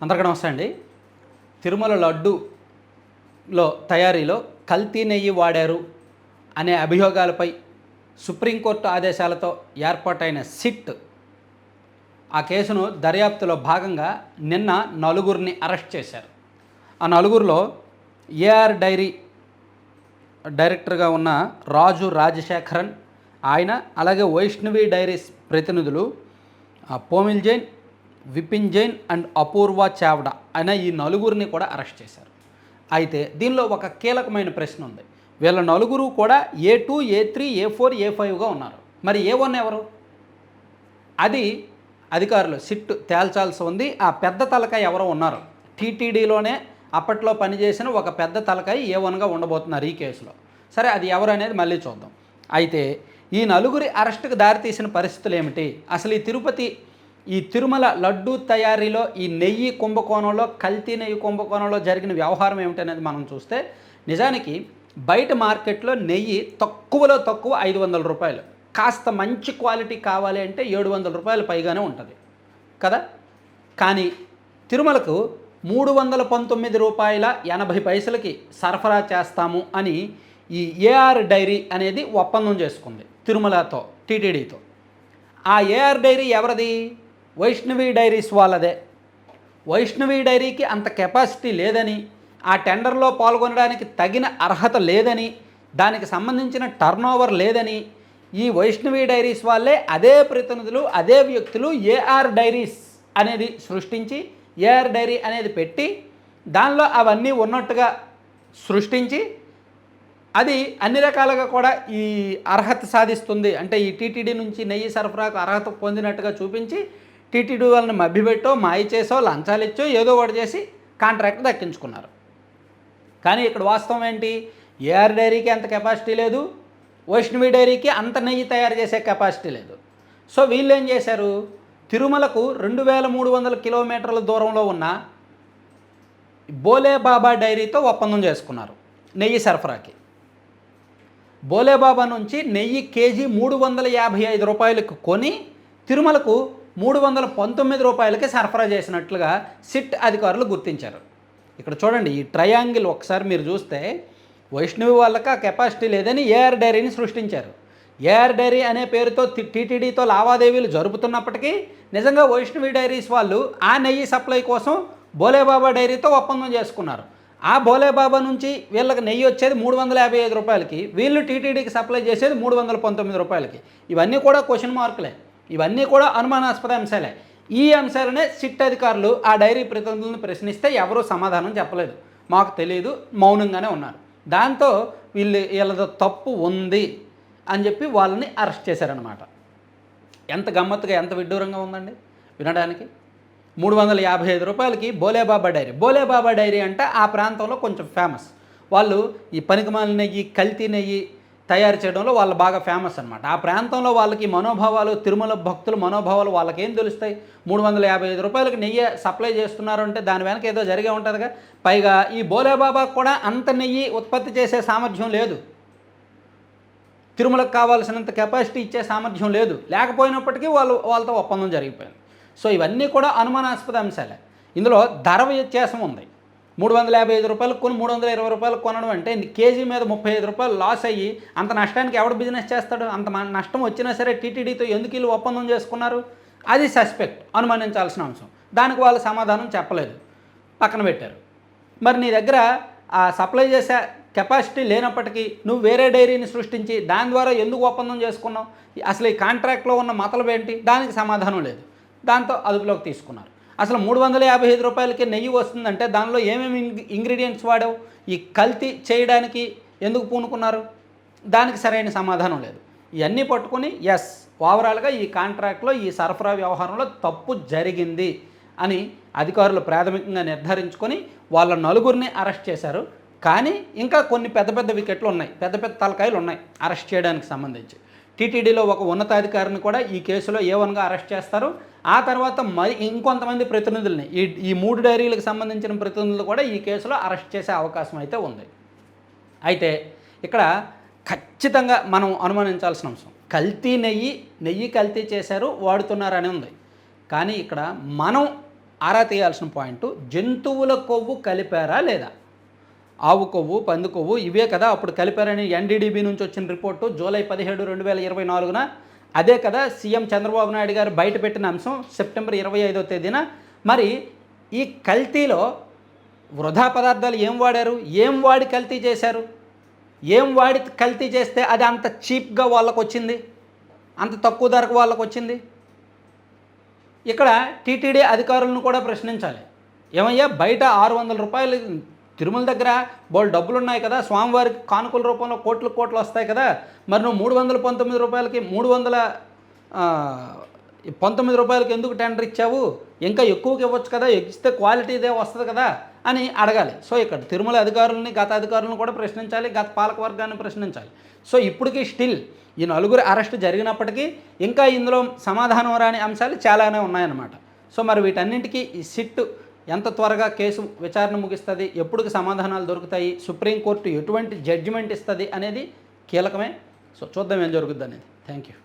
అందరికీ నమస్తే అండి. తిరుమల లడ్డూలో తయారీలో కల్తీ నెయ్యి వాడారు అనే అభియోగాలపై సుప్రీంకోర్టు ఆదేశాలతో ఏర్పాటైన సిట్ ఆ కేసును దర్యాప్తులో భాగంగా నిన్న నలుగురిని అరెస్ట్ చేశారు. ఆ నలుగురిలో ఏఆర్ డైరీ డైరెక్టర్గా ఉన్న రాజు రాజశేఖరన్ ఆయన, అలాగే వైష్ణవి డైరీస్ ప్రతినిధులు పోమిల్ జైన్, విపిన్ జైన్ అండ్ అపూర్వ చావ్డా అనే ఈ నలుగురిని కూడా అరెస్ట్ చేశారు. అయితే దీనిలో ఒక కీలకమైన ప్రశ్న ఉంది. వీళ్ళ నలుగురు కూడా A2, A3, A4, A5గా ఉన్నారు. మరి A1 ఎవరు? అది అధికారులు సిట్ తేల్చాల్సి ఉంది. ఆ పెద్ద తలకాయ ఎవరో ఉన్నారు. టీటీడీలోనే అప్పట్లో పనిచేసిన ఒక పెద్ద తలకాయ A1గా ఉండబోతున్నారు ఈ కేసులో. సరే, అది ఎవరు అనేది మళ్ళీ చూద్దాం. అయితే ఈ నలుగురి అరెస్టుకు దారితీసిన పరిస్థితులు ఏమిటి? అసలు ఈ తిరుమల లడ్డూ తయారీలో ఈ నెయ్యి కుంభకోణంలో, కల్తీ నెయ్యి కుంభకోణంలో జరిగిన వ్యవహారం ఏమిటనేది మనం చూస్తే, నిజానికి బయట మార్కెట్లో నెయ్యి తక్కువలో తక్కువ 500 రూపాయలు, కాస్త మంచి క్వాలిటీ కావాలి అంటే 700 రూపాయలు పైగానే ఉంటుంది కదా. కానీ తిరుమలకు 319 రూపాయల 80 పైసలకి సరఫరా చేస్తాము అని ఈ ఏఆర్ డైరీ అనేది ఒప్పందం చేసుకుంది తిరుమలతో, టీటీడీతో. ఆ ఏఆర్ డైరీ ఎవరిది? వైష్ణవి డైరీస్ వాళ్ళదే. వైష్ణవి డైరీకి అంత కెపాసిటీ లేదని, ఆ టెండర్లో పాల్గొనడానికి తగిన అర్హత లేదని, దానికి సంబంధించిన టర్నోవర్ లేదని ఈ వైష్ణవి డైరీస్ వాళ్ళే, అదే ప్రతినిధులు, అదే వ్యక్తులు ఏఆర్ డైరీస్ అనేది సృష్టించి, ఏఆర్ డైరీ అనేది పెట్టి, దానిలో అవన్నీ ఉన్నట్టుగా సృష్టించి, అది అన్ని రకాలుగా కూడా ఈ అర్హత సాధిస్తుంది అంటే ఈ టీటీడీ నుంచి నెయ్యి సరఫరాకు అర్హత పొందినట్టుగా చూపించి, టీటీడీ వాళ్ళని మభ్యపెట్టో, మాయ చేసో, లంచాలు ఇచ్చో ఏదో ఒకటి చేసి కాంట్రాక్ట్ దక్కించుకున్నారు. కానీ ఇక్కడ వాస్తవం ఏంటి? ఏఆర్ డైరీకి అంత కెపాసిటీ లేదు, వైష్ణవి డైరీకి అంత నెయ్యి తయారు చేసే కెపాసిటీ లేదు. సో వీళ్ళు ఏం చేశారు? తిరుమలకు 2300 కిలోమీటర్ల దూరంలో ఉన్న బోలేబాబా డైరీతో ఒప్పందం చేసుకున్నారు నెయ్యి సరఫరాకి. బోలేబాబా నుంచి నెయ్యి కేజీ 355 రూపాయలకు కొని తిరుమలకు 319 రూపాయలకి సరఫరా చేసినట్లుగా సిట్ అధికారులు గుర్తించారు. ఇక్కడ చూడండి, ఈ ట్రయాంగిల్ ఒకసారి మీరు చూస్తే, వైష్ణవి వాళ్ళకి ఆ కెపాసిటీ లేదని ఏఆర్ డైరీని సృష్టించారు. ఏఆర్ డైరీ అనే పేరుతో టీటీడీతో లావాదేవీలు జరుపుతున్నప్పటికీ నిజంగా వైష్ణవి డైరీస్ వాళ్ళు ఆ నెయ్యి సప్లై కోసం బోలేబాబా డైరీతో ఒప్పందం చేసుకున్నారు. ఆ బోలేబాబా నుంచి వీళ్ళకి నెయ్యి వచ్చేది 355 రూపాయలకి, వీళ్ళు టీటీడీకి సప్లై చేసేది 319 రూపాయలకి. ఇవన్నీ కూడా క్వశ్చన్ మార్కులే, ఇవన్నీ కూడా అనుమానాస్పద అంశాలే. ఈ అంశాలనే సిట్ అధికారులు ఆ డైరీ ప్రతినిధులను ప్రశ్నిస్తే ఎవరూ సమాధానం చెప్పలేదు, మాకు తెలియదు, మౌనంగానే ఉన్నారు. దాంతో వీళ్ళతో తప్పు ఉంది అని చెప్పి వాళ్ళని అరెస్ట్ చేశారనమాట. ఎంత గమ్మత్తుగా, ఎంత విడ్డూరంగా ఉందండి వినడానికి. 355 రూపాయలకి బోలేబాబా డైరీ. బోలేబాబా డైరీ అంటే ఆ ప్రాంతంలో కొంచెం ఫేమస్. వాళ్ళు ఈ పనికిమాలిన నెయ్యి, కల్తీ నెయ్యి తయారు చేయడంలో వాళ్ళు బాగా ఫేమస్ అనమాట. ఆ ప్రాంతంలో వాళ్ళకి మనోభావాలు, తిరుమల భక్తుల మనోభావాలు వాళ్ళకేం తెలుస్తాయి? 355 రూపాయలకి నెయ్యి సప్లై చేస్తున్నారు అంటే దాని వెనక ఏదో జరిగే ఉంటుందిగా. పైగా ఈ బోలేబాబాకు కూడా అంత నెయ్యి ఉత్పత్తి చేసే సామర్థ్యం లేదు, తిరుమలకు కావాల్సినంత కెపాసిటీ ఇచ్చే సామర్థ్యం లేదు. లేకపోయినప్పటికీ వాళ్ళతో ఒప్పందం జరిగిపోయింది. సో ఇవన్నీ కూడా అనుమానాస్పద అంశాలే. ఇందులో ధర వ్యత్యాసం ఉంది. 355 రూపాయలకు కొని 320 రూపాయలకు కొనడం అంటే కేజీ మీద 35 రూపాయలు లాస్ అయ్యి అంత నష్టానికి ఎవడు బిజినెస్ చేస్తాడు? అంత నష్టం వచ్చినా సరే టీటీడీతో ఎందుకు వీళ్ళు ఒప్పందం చేసుకున్నారు? అది సస్పెక్ట్, అనుమానించాల్సిన అంశం. దానికి వాళ్ళు సమాధానం చెప్పలేదు, పక్కన పెట్టారు. మరి నీ దగ్గర ఆ సప్లై చేసే కెపాసిటీ లేనప్పటికీ నువ్వు వేరే డైరీని సృష్టించి దాని ద్వారా ఎందుకు ఒప్పందం చేసుకున్నావు? అసలు ఈ కాంట్రాక్ట్లో ఉన్న మతలబు ఏంటి? దానికి సమాధానం లేదు. దాంతో అదుపులోకి తీసుకున్నారు. అసలు 355 రూపాయలకి నెయ్యి వస్తుందంటే దానిలో ఏమేమి ఇంగ్రీడియంట్స్ వాడావు? ఈ కల్తీ చేయడానికి ఎందుకు పూనుకున్నారు? దానికి సరైన సమాధానం లేదు. ఇవన్నీ పట్టుకుని ఓవరాల్గా ఈ కాంట్రాక్ట్లో, ఈ సరఫరా వ్యవహారంలో తప్పు జరిగింది అని అధికారులు ప్రాథమికంగా నిర్ధారించుకొని వాళ్ళ నలుగురిని అరెస్ట్ చేశారు. కానీ ఇంకా కొన్ని పెద్ద పెద్ద వికెట్లు ఉన్నాయి, పెద్ద పెద్ద తలకాయలు ఉన్నాయి అరెస్ట్ చేయడానికి సంబంధించి. టీటీడీలో ఒక ఉన్నతాధికారిని కూడా ఈ కేసులో A1గా అరెస్ట్ చేస్తారు. ఆ తర్వాత మరి ఇంకొంతమంది ప్రతినిధుల్ని, ఈ 3 డైరీలకు సంబంధించిన ప్రతినిధులు కూడా ఈ కేసులో అరెస్ట్ చేసే అవకాశం అయితే ఉంది. అయితే ఇక్కడ ఖచ్చితంగా మనం అనుమానించాల్సిన అంశం, కల్తీ నెయ్యి కల్తీ చేశారు, వాడుతున్నారని ఉంది. కానీ ఇక్కడ మనం ఆరా తీయాల్సిన పాయింట్, జంతువుల కొవ్వు కలిపారా లేదా? ఆవు కొవ్వు, పంది కొవ్వు ఇవే కదా అప్పుడు కలిపారని ఎన్డీడీబీ నుంచి వచ్చిన రిపోర్టు జూలై 17, 2024న. అదే కదా సీఎం చంద్రబాబు నాయుడు గారు బయట పెట్టిన అంశం సెప్టెంబర్ 25వ తేదీన. మరి ఈ కల్తీలో వృధా పదార్థాలు ఏం వాడారు, ఏం వాడి కల్తీ చేశారు, ఏం వాడి కల్తీ చేస్తే అది అంత చీప్గా వాళ్ళకు వచ్చింది, అంత తక్కువ ధరకు వాళ్ళకు వచ్చింది? ఇక్కడ టీటీడీ అధికారులను కూడా ప్రశ్నించాలి. ఏమయ్యా, బయట 600 రూపాయలు తిరుమల దగ్గర బోల్ డబ్బులు ఉన్నాయి కదా, స్వామివారికి కానుకల రూపంలో కోట్లు వస్తాయి కదా, మరి నువ్వు 319 రూపాయలకి 319 రూపాయలకి ఎందుకు టెండర్ ఇచ్చావు? ఇంకా ఎక్కువకి ఇవ్వచ్చు కదా, ఇస్తే క్వాలిటీ ఇదే వస్తుంది కదా అని అడగాలి. సో ఇక్కడ తిరుమల అధికారులని, గత అధికారులను కూడా ప్రశ్నించాలి, గత పాలకవర్గాన్ని ప్రశ్నించాలి. సో ఇప్పటికీ స్టిల్ ఈ నలుగురు అరెస్ట్ జరిగినప్పటికీ ఇంకా ఇందులో సమాధానం రాని అంశాలు చాలానే ఉన్నాయన్నమాట. సో మరి వీటన్నింటికీ ఈ సిట్ ఎంత త్వరగా కేసు విచారణ ముగిస్తుంది, ఎప్పటికి సమాధానాలు దొరుకుతాయి, సుప్రీంకోర్టు ఎటువంటి జడ్జిమెంట్ ఇస్తుంది అనేది కీలకమే. సో చూద్దాం ఏం జరుగుద్ది అనేది. Thank you.